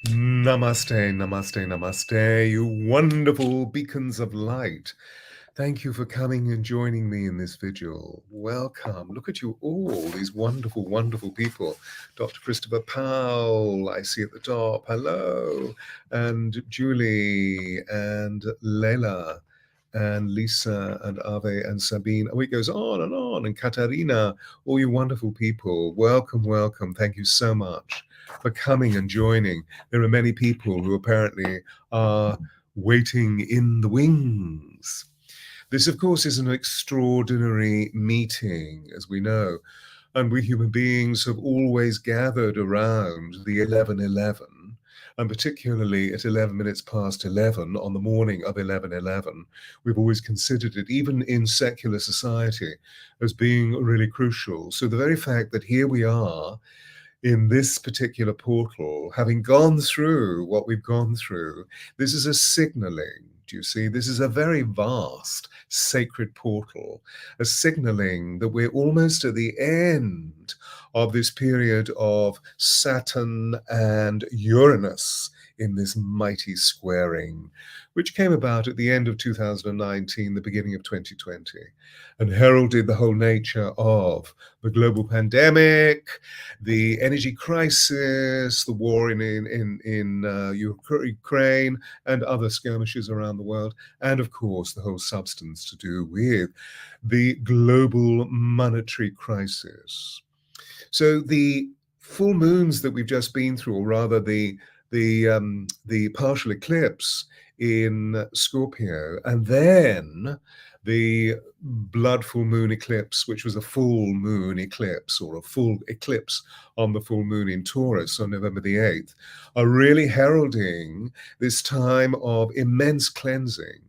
Namaste, namaste, namaste, you wonderful beacons of light. Thank you for coming and joining me in this vigil. Welcome. Look at you all, these wonderful, wonderful people. Dr. Christopher Powell, I see at the top. Hello. And Julie and Leila and Lisa and Ave and Sabine. Oh, it goes on and on. And Katarina, all you wonderful people. Welcome, welcome. Thank you so much for coming and joining. There are many people who apparently are waiting in the wings. This, of course, is an extraordinary meeting, as we know, and we human beings have always gathered around the 11:11, and particularly at 11 minutes past 11 on the morning of 11:11. We've always considered it, even in secular society, as being really crucial. So the very fact that here we are in this particular portal, having gone through what we've gone through, this is a signaling. Do you see? This is a very vast sacred portal, a signaling that we're almost at the end of this period of Saturn and Uranus in this mighty squaring, which came about at the end of 2019, the beginning of 2020, and heralded the whole nature of the global pandemic, the energy crisis, the war in Ukraine, and other skirmishes around the world, and of course the whole substance to do with the global monetary crisis. So the full moons that we've just been through, or rather the partial eclipse in Scorpio, and then the blood full moon eclipse, which was a full moon eclipse or a full eclipse on the full moon in Taurus on November the 8th, are really heralding this time of immense cleansing,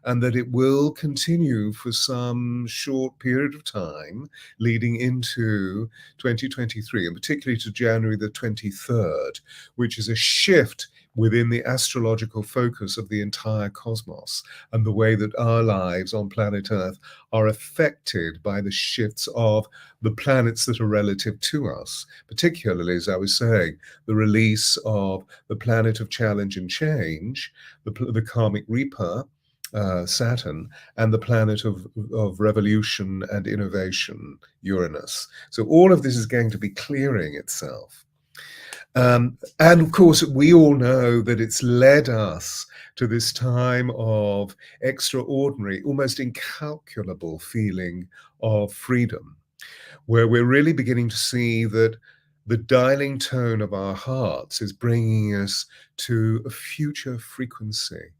and that it will continue for some short period of time leading into 2023, and particularly to January the 23rd, which is a shift within the astrological focus of the entire cosmos and the way that our lives on planet Earth are affected by the shifts of the planets that are relative to us, particularly, as I was saying, the release of the planet of challenge and change, the karmic reaper, Saturn, and the planet of revolution and innovation, Uranus. So all of this is going to be clearing itself. And of course, we all know that it's led us to this time of extraordinary, almost incalculable feeling of freedom, where we're really beginning to see that the dialing tone of our hearts is bringing us to a future frequency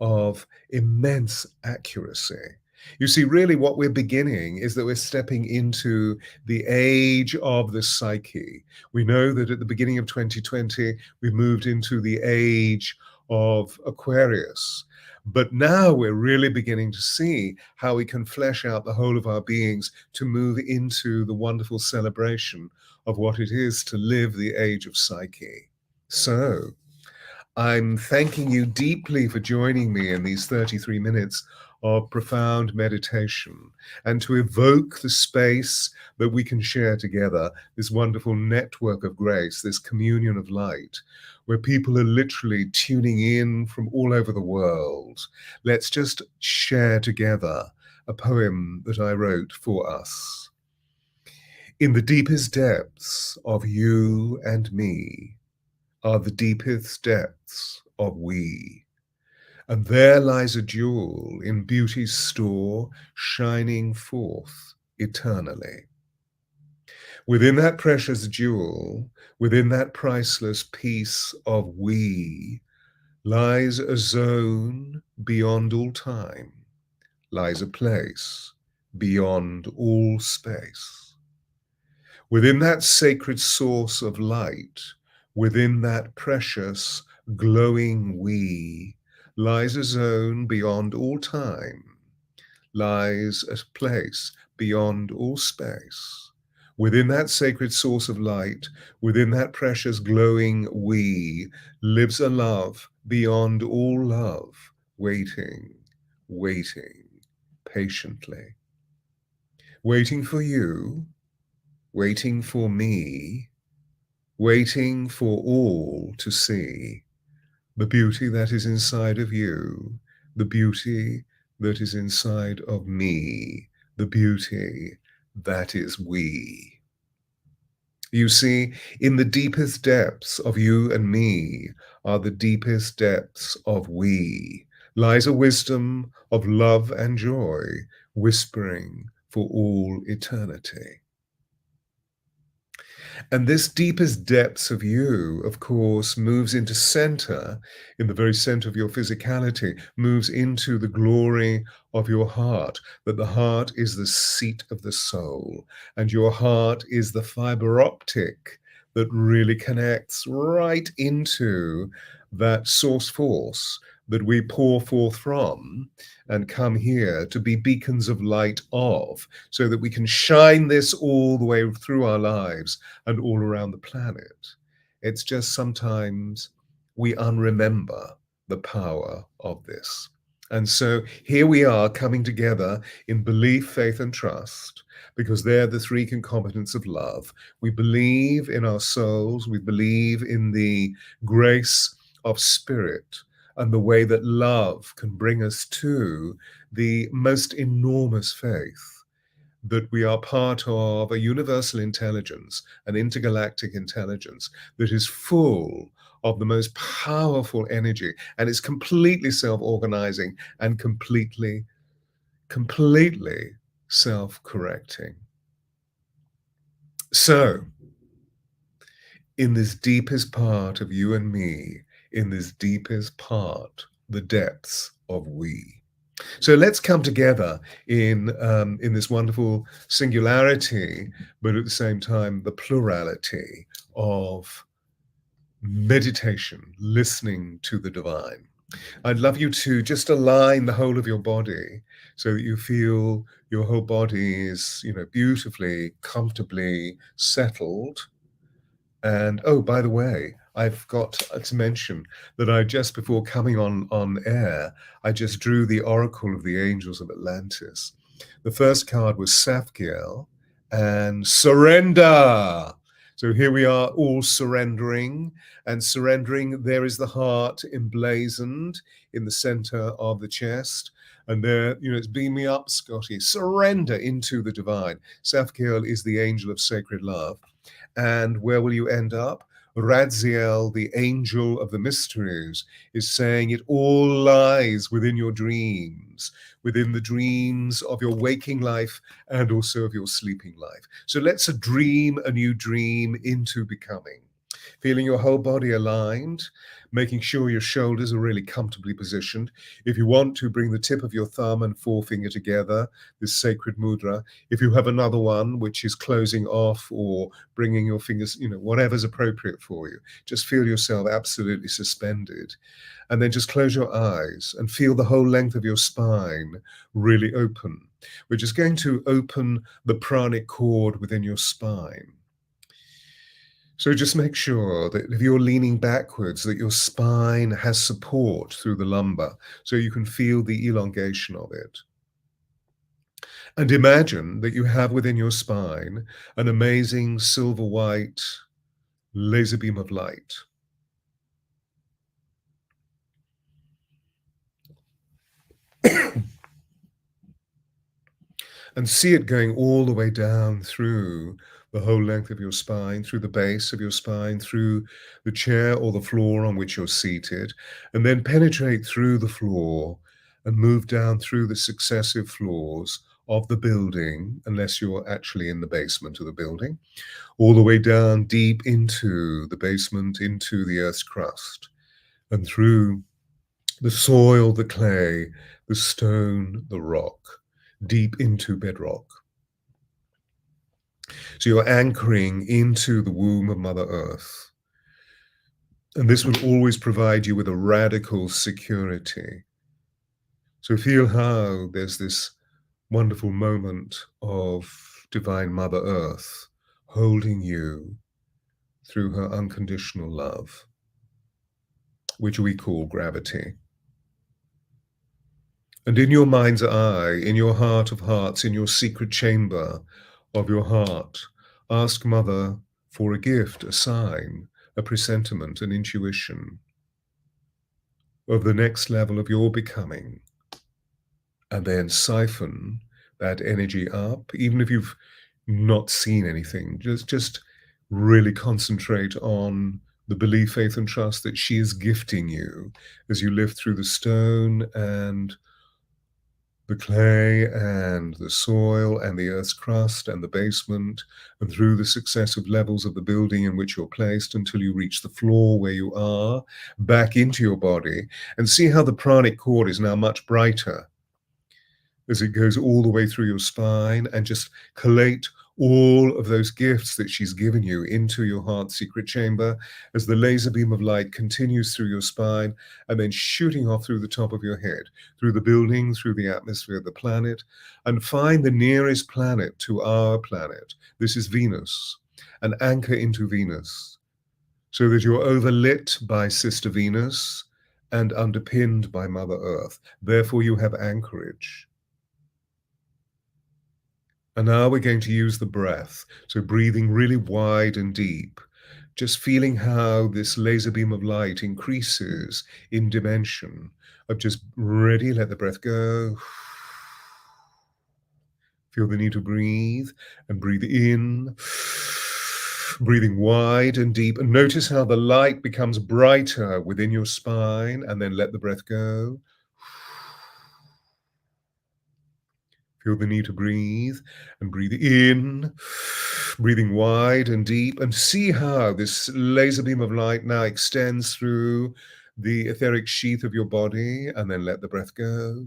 of immense accuracy. You see, really what we're beginning is that we're stepping into the age of the psyche. We know that at the beginning of 2020, we moved into the age of Aquarius. But now we're really beginning to see how we can flesh out the whole of our beings to move into the wonderful celebration of what it is to live the age of psyche. So, I'm thanking you deeply for joining me in these 33 minutes of profound meditation and to evoke the space that we can share together, this wonderful network of grace, this communion of light, where people are literally tuning in from all over the world. Let's just share together a poem that I wrote for us. In the deepest depths of you and me are the deepest depths of we. And there lies a jewel in beauty's store, shining forth eternally. Within that precious jewel, within that priceless piece of we, lies a zone beyond all time, lies a place beyond all space. Within that sacred source of light, within that precious glowing we, lies a zone beyond all time, lies a place beyond all space. Within that sacred source of light, within that precious glowing we, lives a love beyond all love, waiting, waiting patiently. Waiting for you, waiting for me, waiting for all to see the beauty that is inside of you, the beauty that is inside of me, the beauty that is we. You see, in the deepest depths of you and me are the deepest depths of we, lies a wisdom of love and joy, whispering for all eternity. And this deepest depths of you, of course, moves into center, in the very center of your physicality, moves into the glory of your heart, that the heart is the seat of the soul, and your heart is the fiber optic that really connects right into that source force that we pour forth from and come here to be beacons of light of, so that we can shine this all the way through our lives and all around the planet. It's just sometimes we unremember the power of this. And so here we are coming together in belief, faith, and trust, because they're the three concomitants of love. We believe in our souls, we believe in the grace of spirit and the way that love can bring us to the most enormous faith, that we are part of a universal intelligence, an intergalactic intelligence that is full of the most powerful energy and is completely self-organizing and completely self-correcting. So, in this deepest part of you and me, in this deepest part, the depths of we. So let's come together in this wonderful singularity, but at the same time, the plurality of meditation, listening to the divine. I'd love you to just align the whole of your body so that you feel your whole body is, beautifully, comfortably settled. And oh, by the way, I've got to mention that I just before coming on air, I just drew the Oracle of the Angels of Atlantis. The first card was Safkiel and surrender. So here we are all surrendering, and surrendering. There is the heart emblazoned in the center of the chest. And there, it's beam me up, Scotty. Surrender into the divine. Safkiel is the angel of sacred love. And where will you end up? Radziel, the angel of the mysteries, is saying it all lies within your dreams, within the dreams of your waking life and also of your sleeping life. So let's dream a new dream into becoming. Feeling your whole body aligned, making sure your shoulders are really comfortably positioned. If you want to, bring the tip of your thumb and forefinger together, this sacred mudra. If you have another one, which is closing off or bringing your fingers, whatever's appropriate for you, just feel yourself absolutely suspended. And then just close your eyes and feel the whole length of your spine really open. We're just going to open the pranic cord within your spine. So just make sure that if you're leaning backwards, that your spine has support through the lumbar, so you can feel the elongation of it. And imagine that you have within your spine an amazing silver white laser beam of light. And see it going all the way down through the whole length of your spine, through the base of your spine, through the chair or the floor on which you're seated, and then penetrate through the floor and move down through the successive floors of the building, unless you're actually in the basement of the building, all the way down deep into the basement, into the Earth's crust, and through the soil, the clay, the stone, the rock, deep into bedrock. So you're anchoring into the womb of Mother Earth. And this will always provide you with a radical security. So feel how there's this wonderful moment of divine Mother Earth holding you through her unconditional love, which we call gravity. And in your mind's eye, in your heart of hearts, in your secret chamber of your heart, ask Mother for a gift, a sign, a presentiment, an intuition of the next level of your becoming, and then siphon that energy up, even if you've not seen anything. Just really concentrate on the belief, faith, and trust that she is gifting you as you live through the stone and the clay and the soil and the earth's crust and the basement, and through the successive levels of the building in which you're placed until you reach the floor where you are, back into your body, and see how the pranic cord is now much brighter as it goes all the way through your spine, and just collate all of those gifts that she's given you into your heart's secret chamber as the laser beam of light continues through your spine and then shooting off through the top of your head, through the building, through the atmosphere of the planet, and find the nearest planet to our planet. This is Venus, and anchor into Venus so that you're overlit by Sister Venus and underpinned by Mother Earth. Therefore, you have anchorage. And now we're going to use the breath. So breathing really wide and deep, just feeling how this laser beam of light increases in dimension of just ready, let the breath go. Feel the need to breathe and breathe in, breathing wide and deep. And notice how the light becomes brighter within your spine, and then let the breath go. Feel the need to breathe and breathe in, breathing wide and deep, and see how this laser beam of light now extends through the etheric sheath of your body, and then let the breath go.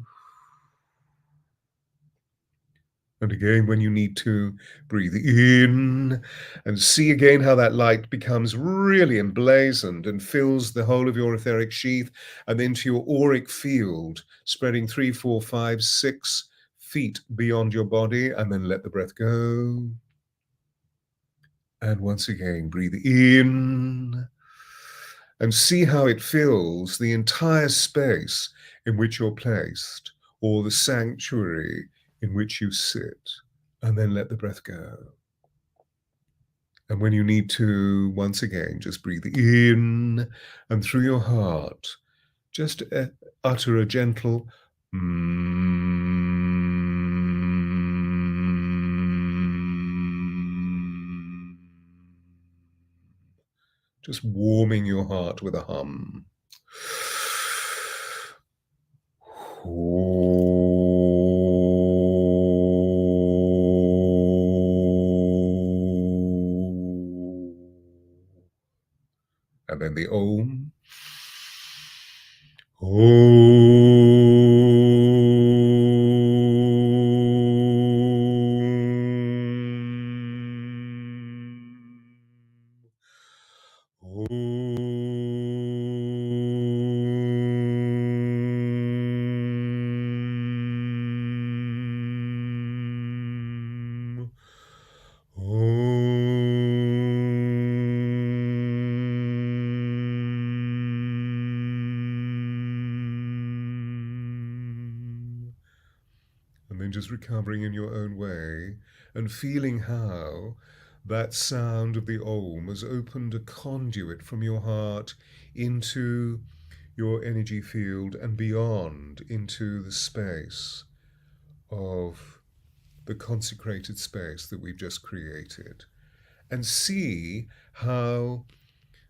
And again, when you need to, breathe in and see again how that light becomes really emblazoned and fills the whole of your etheric sheath and into your auric field, spreading 3, 4, 5, 6 feet beyond your body, and then let the breath go. And once again, breathe in and see how it fills the entire space in which you're placed, or the sanctuary in which you sit, and then let the breath go. And when you need to, once again, just breathe in, and through your heart, just utter a gentle just warming your heart with a hum. And then the Om. And then just recovering in your own way and feeling how that sound of the Om has opened a conduit from your heart into your energy field and beyond into the space of the consecrated space that we've just created. And see how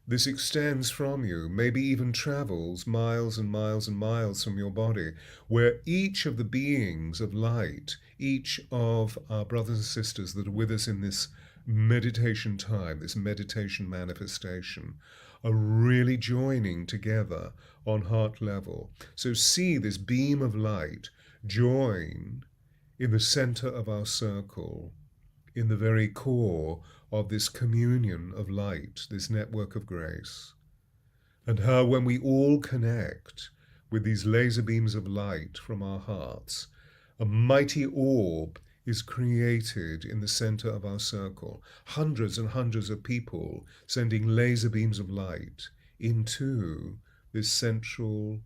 this extends from you, maybe even travels miles and miles and miles from your body, where each of the beings of light, each of our brothers and sisters that are with us in this meditation time, this meditation manifestation, are really joining together on heart level. So see this beam of light join in the center of our circle, in the very core of this communion of light, this network of grace. And how when we all connect with these laser beams of light from our hearts, a mighty orb is created in the center of our circle. Hundreds and hundreds of people sending laser beams of light into this central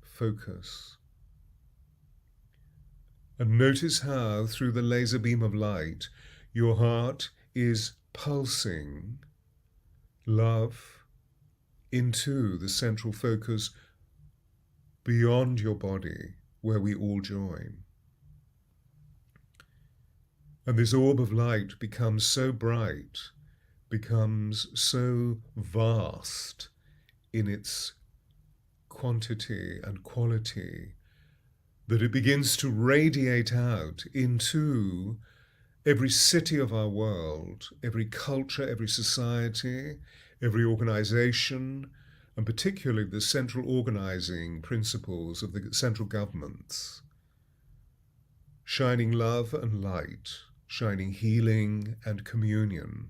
focus. And notice how through the laser beam of light, your heart is pulsing love into the central focus beyond your body, where we all join. And this orb of light becomes so bright, becomes so vast in its quantity and quality, that it begins to radiate out into every city of our world, every culture, every society, every organization, and particularly the central organizing principles of the central governments, shining love and light, shining healing and communion.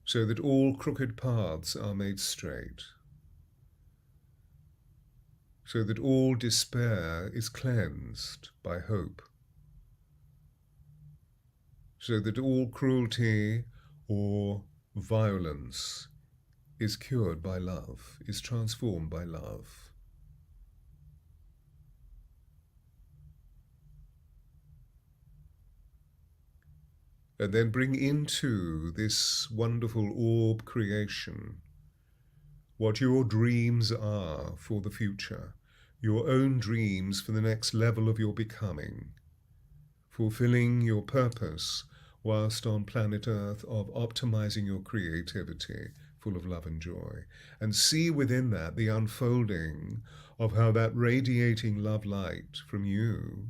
So that all crooked paths are made straight, so that all despair is cleansed by hope, so that all cruelty or violence is cured by love, is transformed by love. And then bring into this wonderful orb creation what your dreams are for the future, your own dreams for the next level of your becoming, fulfilling your purpose whilst on planet Earth of optimizing your creativity, full of love and joy. And see within that the unfolding of how that radiating love light from you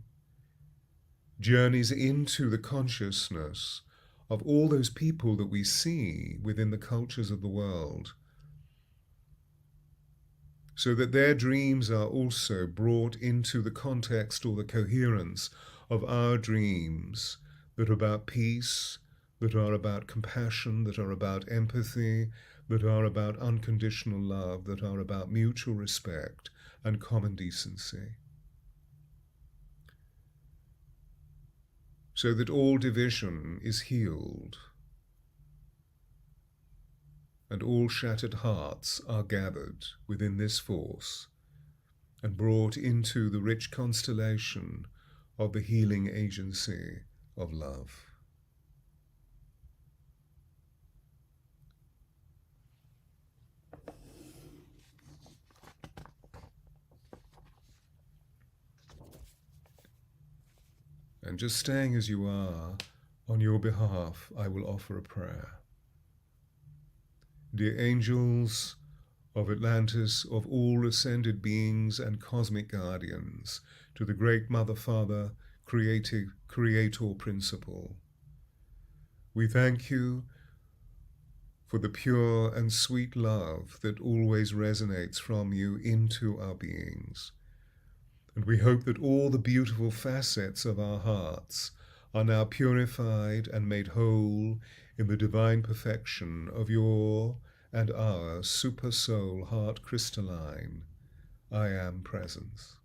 journeys into the consciousness of all those people that we see within the cultures of the world, so that their dreams are also brought into the context or the coherence of our dreams that are about peace, that are about compassion, that are about empathy, that are about unconditional love, that are about mutual respect and common decency. So that all division is healed and all shattered hearts are gathered within this force and brought into the rich constellation of the healing agency of love. And just staying as you are, on your behalf, I will offer a prayer. Dear angels of Atlantis, of all ascended beings and cosmic guardians, to the great Mother, Father, Creator Principle, we thank you for the pure and sweet love that always resonates from you into our beings. And we hope that all the beautiful facets of our hearts are now purified and made whole in the divine perfection of your and our super soul heart crystalline I am presence.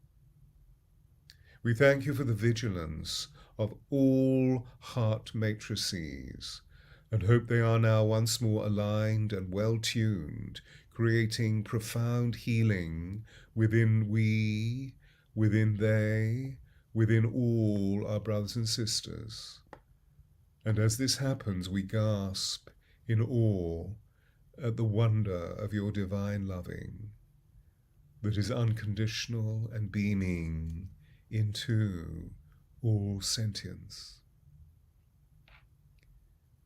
We thank you for the vigilance of all heart matrices and hope they are now once more aligned and well tuned, creating profound healing within we, within they, within all our brothers and sisters. And as this happens, we gasp in awe at the wonder of your divine loving that is unconditional and beaming into all sentience.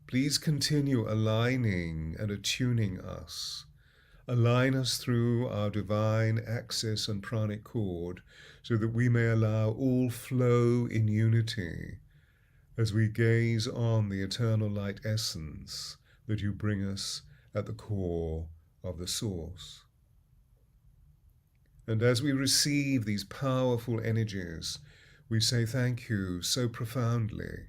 Please continue aligning and attuning us. Align us through our divine axis and pranic cord so that we may allow all flow in unity as we gaze on the eternal light essence that you bring us at the core of the source. And as we receive these powerful energies, we say thank you so profoundly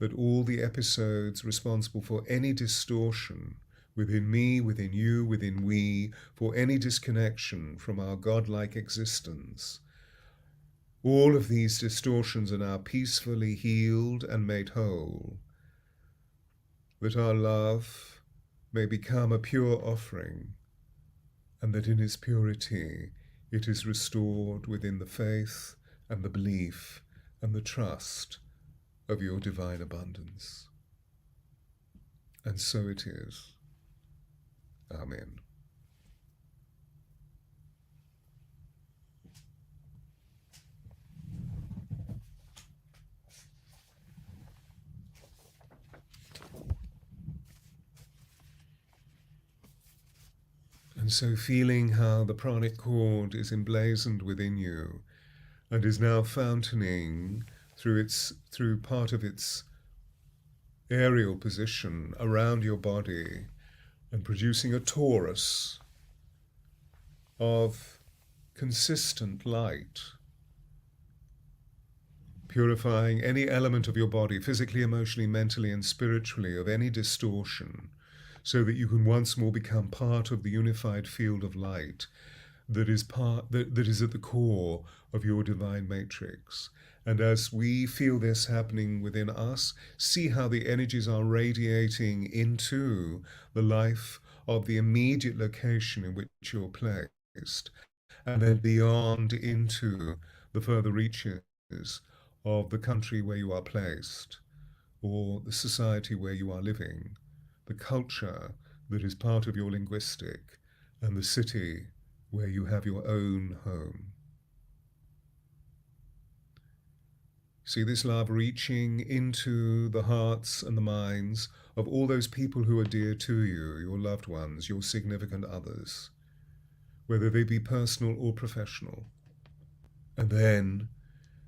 that all the episodes responsible for any distortion within me, within you, within we, for any disconnection from our godlike existence, all of these distortions are now peacefully healed and made whole, that our love may become a pure offering, and that in its purity it is restored within the faith and the belief and the trust of your divine abundance. And so it is. Amen. And so feeling how the pranic cord is emblazoned within you and is now fountaining through part of its aerial position around your body and producing a torus of consistent light, purifying any element of your body, physically, emotionally, mentally, and spiritually, of any distortion, so that you can once more become part of the unified field of light that is at the core of your divine matrix. And as we feel this happening within us, see how the energies are radiating into the life of the immediate location in which you're placed, and then beyond into the further reaches of the country where you are placed, or the society where you are living, the culture that is part of your linguistic, and the city where you have your own home. See this love reaching into the hearts and the minds of all those people who are dear to you, your loved ones, your significant others, whether they be personal or professional. And then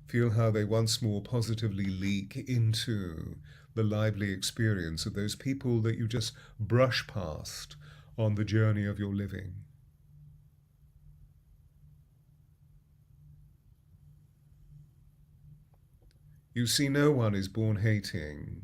feel how they once more positively leak into the lively experience of those people that you just brush past on the journey of your living. You see, no one is born hating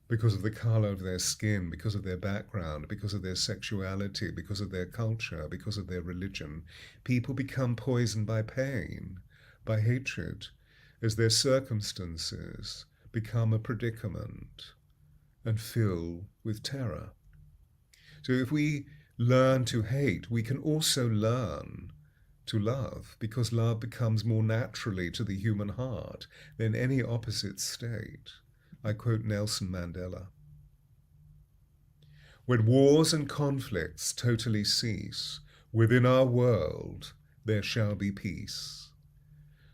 because of the color of their skin, because of their background, because of their sexuality, because of their culture, because of their religion. People become poisoned by pain, by hatred, as their circumstances become a predicament and fill with terror. So if we learn to hate, we can also learn to love, because love becomes more naturally to the human heart than any opposite state. I quote Nelson Mandela. When wars and conflicts totally cease, within our world there shall be peace.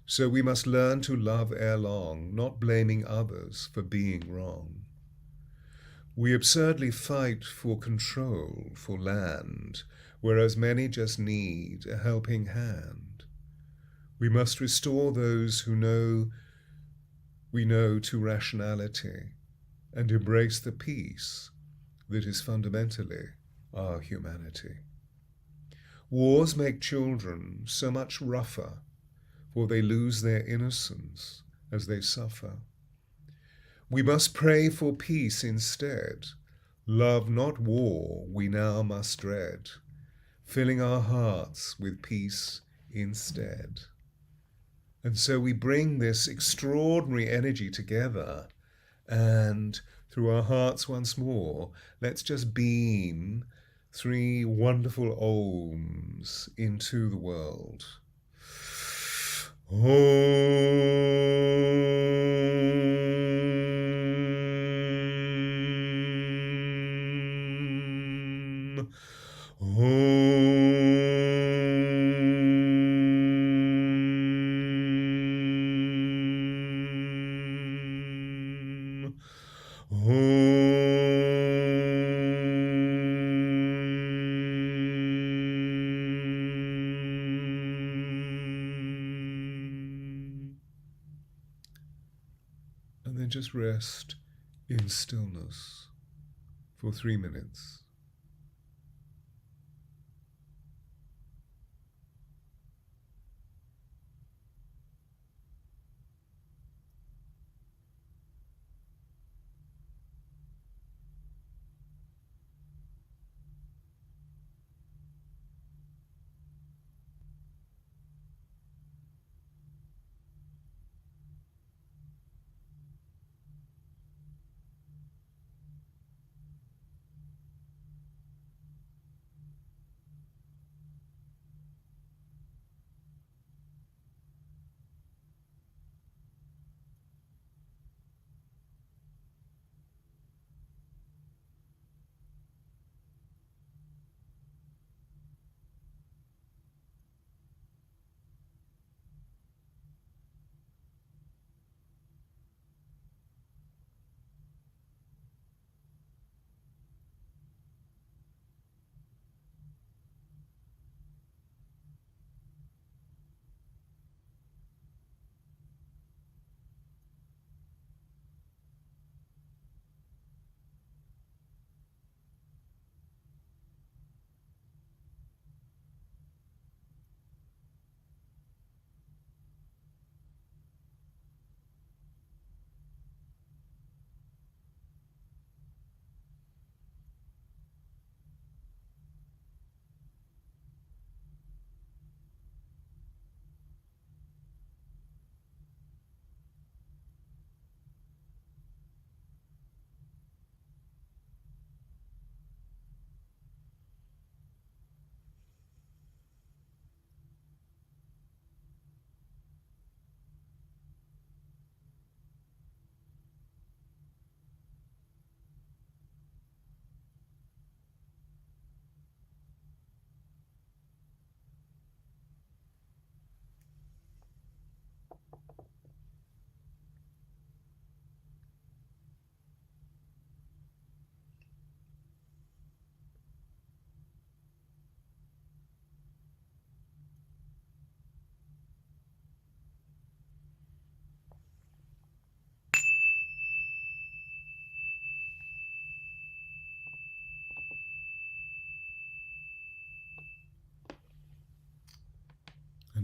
So we must learn to love ere long, not blaming others for being wrong. We absurdly fight for control, for land, whereas many just need a helping hand. We must restore those who know we know to rationality and embrace the peace that is fundamentally our humanity. Wars make children so much rougher, for they lose their innocence as they suffer. We must pray for peace instead. Love, not war, we now must dread, filling our hearts with peace instead. And so we bring this extraordinary energy together, and through our hearts once more, let's just beam 3 wonderful ohms into the world. Om. And then just rest in stillness for 3 minutes.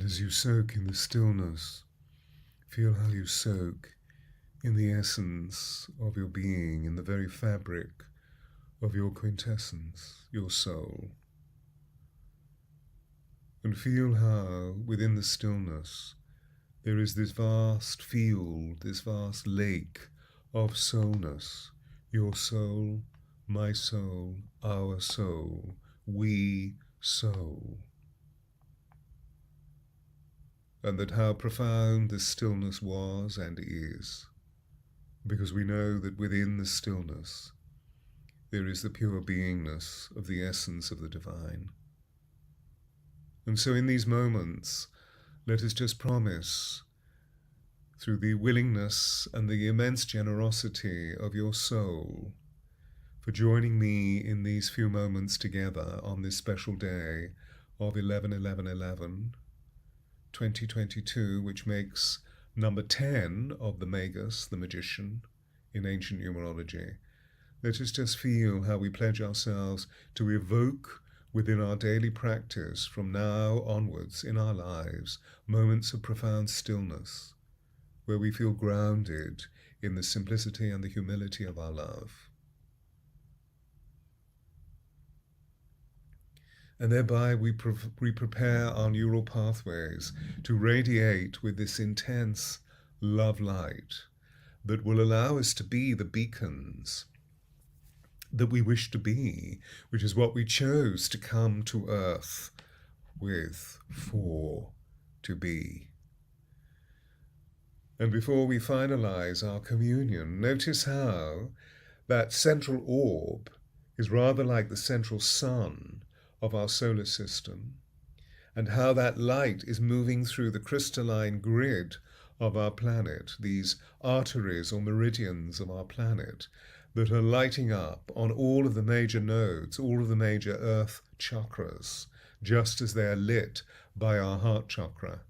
And as you soak in the stillness, feel how you soak in the essence of your being, in the very fabric of your quintessence, your soul. And feel how, within the stillness, there is this vast field, this vast lake of soulness. Your soul, my soul, our soul, we soul. And that how profound this stillness was and is, because we know that within the stillness there is the pure beingness of the essence of the divine. And so in these moments, let us just promise, through the willingness and the immense generosity of your soul, for joining me in these few moments together on this special day of 11/11/11, 2022, which makes number 10 of the Magus, the magician, in ancient numerology. Let us just feel how we pledge ourselves to evoke within our daily practice from now onwards in our lives moments of profound stillness, where we feel grounded in the simplicity and the humility of our love. And thereby we prepare our neural pathways to radiate with this intense love light that will allow us to be the beacons that we wish to be, which is what we chose to come to Earth with, for, to be. And before we finalize our communion, notice how that central orb is rather like the central sun of our solar system, and how that light is moving through the crystalline grid of our planet, these arteries or meridians of our planet that are lighting up on all of the major nodes, all of the major earth chakras, just as they are lit by our heart chakra.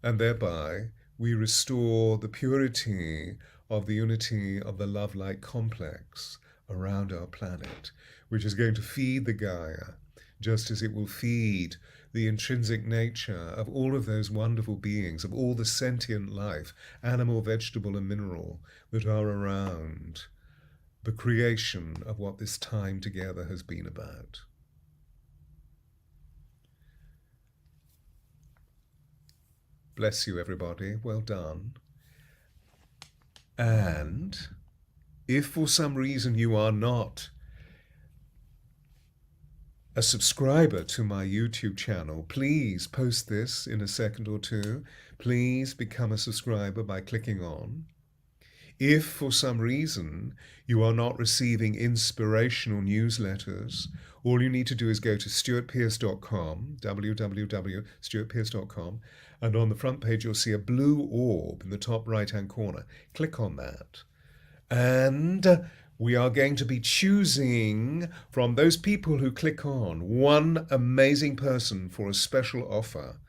And thereby we restore the purity of the unity of the love-light complex around our planet, which is going to feed the Gaia, just as it will feed the intrinsic nature of all of those wonderful beings, of all the sentient life, animal, vegetable, and mineral, that are around the creation of what this time together has been about. Bless you, everybody. Well done. And if for some reason you are not a subscriber to my YouTube channel, please post this in a second or two. Please become a subscriber by clicking on. If for some reason you are not receiving inspirational newsletters, all you need to do is go to stewartpierce.com, www.stewartpierce.com, and on the front page you'll see a blue orb in the top right-hand corner. Click on that. And we are going to be choosing from those people who click on one amazing person for a special offer.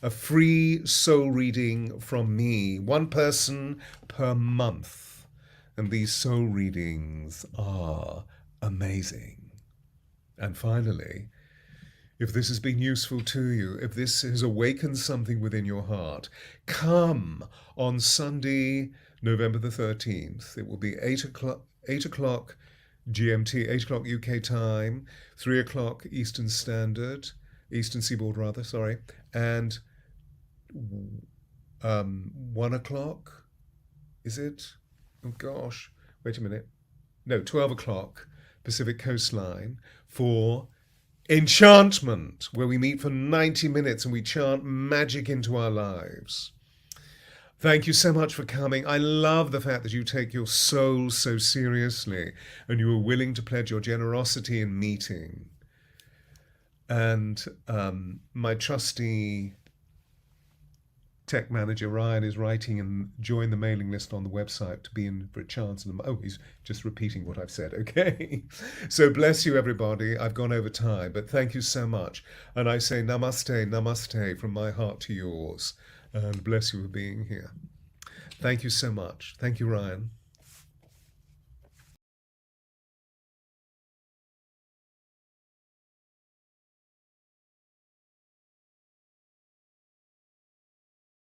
A free soul reading from me, one person per month. And these soul readings are amazing. And finally, if this has been useful to you, if this has awakened something within your heart, come on Sunday, November the 13th. It will be 8 o'clock GMT, 8 o'clock UK time, 3 o'clock Eastern Seaboard rather, sorry, and 1 o'clock, is it? Oh gosh, wait a minute. No, 12 o'clock Pacific Coastline for Enchantment, where we meet for 90 minutes and we chant magic into our lives. Thank you so much for coming. I love the fact that you take your soul so seriously and you are willing to pledge your generosity in meeting. And my trusty tech manager, Ryan, is writing and join the mailing list on the website to be in for a chance. Oh, he's just repeating what I've said. Okay. So bless you, everybody. I've gone over time, but thank you so much. And I say namaste, namaste from my heart to yours. And bless you for being here. Thank you so much. Thank you, Ryan.